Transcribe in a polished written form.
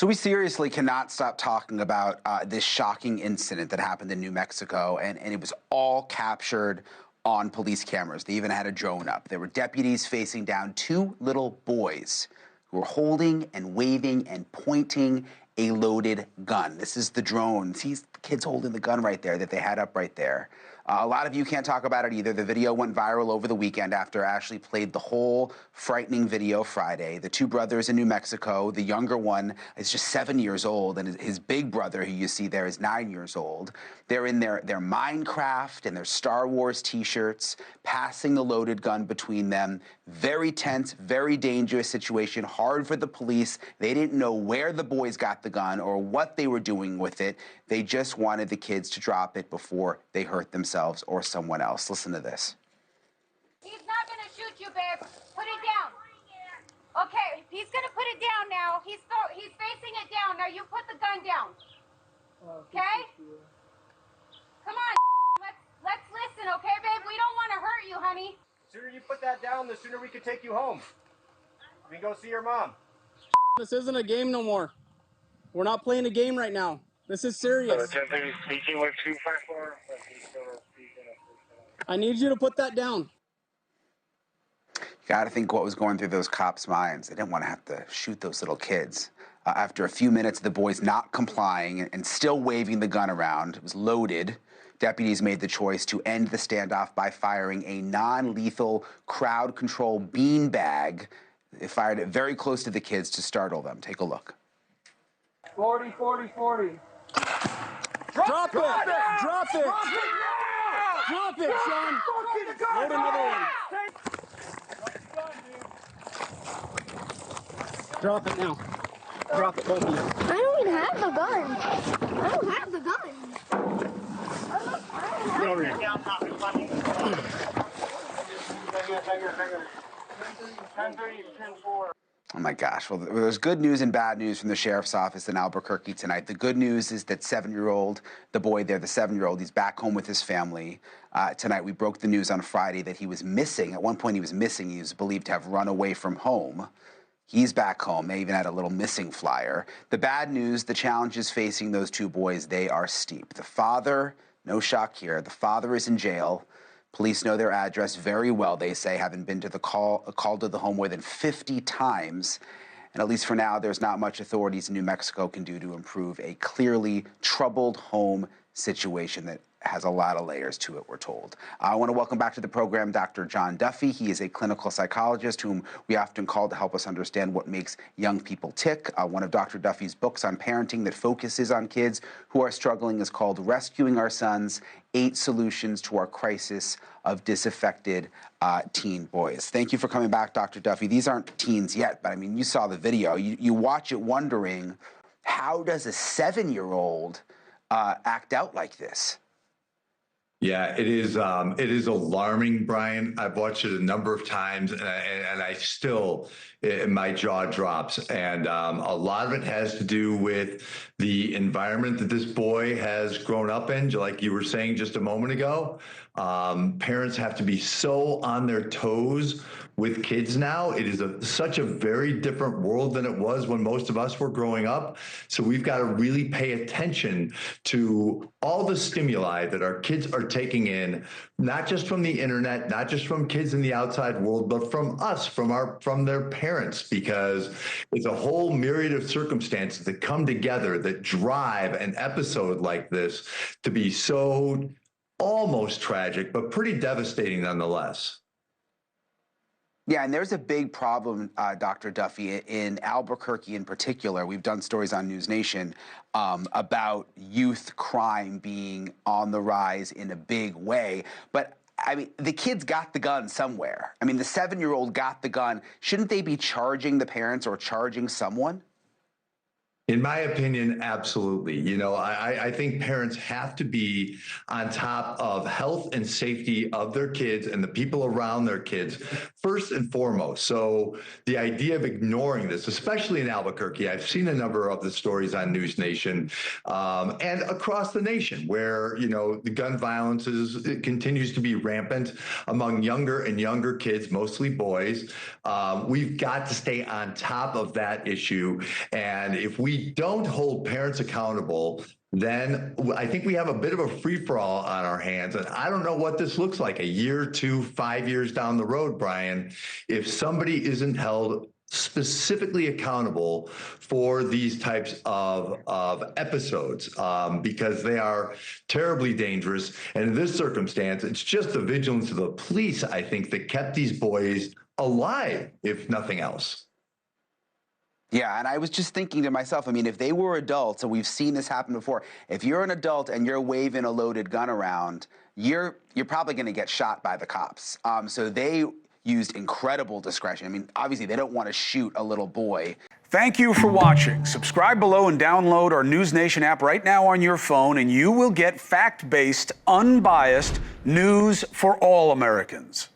So we seriously cannot stop talking about this shocking incident that happened in New Mexico, and it was all captured on police cameras. They even had a drone up. There were deputies facing down two little boys who were holding and waving and pointing a loaded gun. This is the drone. See the kids holding the gun right there that they had up right there. A lot of you can't talk about it either. The video went viral over the weekend after Ashleigh played the whole frightening video Friday. The two brothers in New Mexico, the younger one is just 7 years old, and his big brother, who you see there, is 9 years old. They're in their Minecraft and their Star Wars T-shirts, passing the loaded gun between them. Very tense, very dangerous situation, hard for the police. They didn't know where the boys got the gun or what they were doing with it. They just wanted the kids to drop it before they hurt themselves or someone else. Listen to this. He's not going to shoot you, babe. Put it down. Okay, he's going to put it down now. He's facing it down. Now you put the gun down. Okay? Come on. Let's listen, okay, babe? We don't want to hurt you, honey. The sooner you put that down, the sooner we can take you home. We can go see your mom. This isn't a game no more. We're not playing a game right now. This is serious. Speaking with 254. I need you to put that down. You got to think what was going through those cops' minds. They didn't want to have to shoot those little kids. After a few minutes, the boys not complying and still waving the gun around. It was loaded. Deputies made the choice to end the standoff by firing a non-lethal crowd control beanbag. They fired it very close to the kids to startle them. Take a look. 40, 40, 40. Drop it! Drop it! Drop it, Sean! Load another one. Drop it now. Drop it, both of you. I don't even have the gun. I don't have the gun. Get over here. Oh my gosh. Well, there's good news and bad news from the sheriff's office in Albuquerque tonight. The good news is that the boy there, the 7-year-old, he's back home with his family. Tonight, we broke the news on Friday that he was missing. At one point, he was missing. He was believed to have run away from home. He's back home. They even had a little missing flyer. The bad news, the challenges facing those two boys, they are steep. The father, no shock here, the father is in jail. Police know their address very well, they say, having been to the call to the home more than 50 times. And at least for now, there's not much authorities in New Mexico can do to improve a clearly troubled home situation that has a lot of layers to it, we're told. I want to welcome back to the program Dr. John Duffy. He is a clinical psychologist whom we often call to help us understand what makes young people tick. One of Dr. Duffy's books on parenting that focuses on kids who are struggling is called Rescuing Our Sons, 8 Solutions to Our Crisis of Disaffected Teen Boys. Thank you for coming back, Dr. Duffy. These aren't teens yet, but I mean, you saw the video. You watch it wondering, how does a 7-year-old act out like this? Yeah, it is alarming, Brian. I've watched it a number of times, and I still, my jaw drops. And a lot of it has to do with the environment that this boy has grown up in, like you were saying just a moment ago. Parents have to be so on their toes with kids now. It is such a very different world than it was when most of us were growing up. So we've got to really pay attention to all the stimuli that our kids are taking in, not just from the internet, not just from kids in the outside world, but from us, from their parents, because it's a whole myriad of circumstances that come together that drive an episode like this to be so almost tragic, but pretty devastating nonetheless. Yeah, and there's a big problem, Dr. Duffy, in Albuquerque in particular. We've done stories on NewsNation about youth crime being on the rise in a big way. But, I mean, the kids got the gun somewhere. I mean, the 7-year-old got the gun. Shouldn't they be charging the parents or charging someone? In my opinion, absolutely. You know, I think parents have to be on top of health and safety of their kids and the people around their kids first and foremost. So the idea of ignoring this, especially in Albuquerque, I've seen a number of the stories on NewsNation and across the nation where, you know, the gun violence it continues to be rampant among younger and younger kids, mostly boys. We've got to stay on top of that issue. And if we we don't hold parents accountable, then I think we have a bit of a free-for-all on our hands. And I don't know what this looks like a year, 2, 5 years down the road, Brian, if somebody isn't held specifically accountable for these types of episodes, because they are terribly dangerous. And in this circumstance, it's just the vigilance of the police, I think, that kept these boys alive, if nothing else. Yeah, and I was just thinking to myself, I mean, if they were adults, and we've seen this happen before, if you're an adult and you're waving a loaded gun around, you're probably going to get shot by the cops. So they used incredible discretion. I mean, obviously, they don't want to shoot a little boy. Thank you for watching. Subscribe below and download our NewsNation app right now on your phone, and you will get fact-based, unbiased news for all Americans.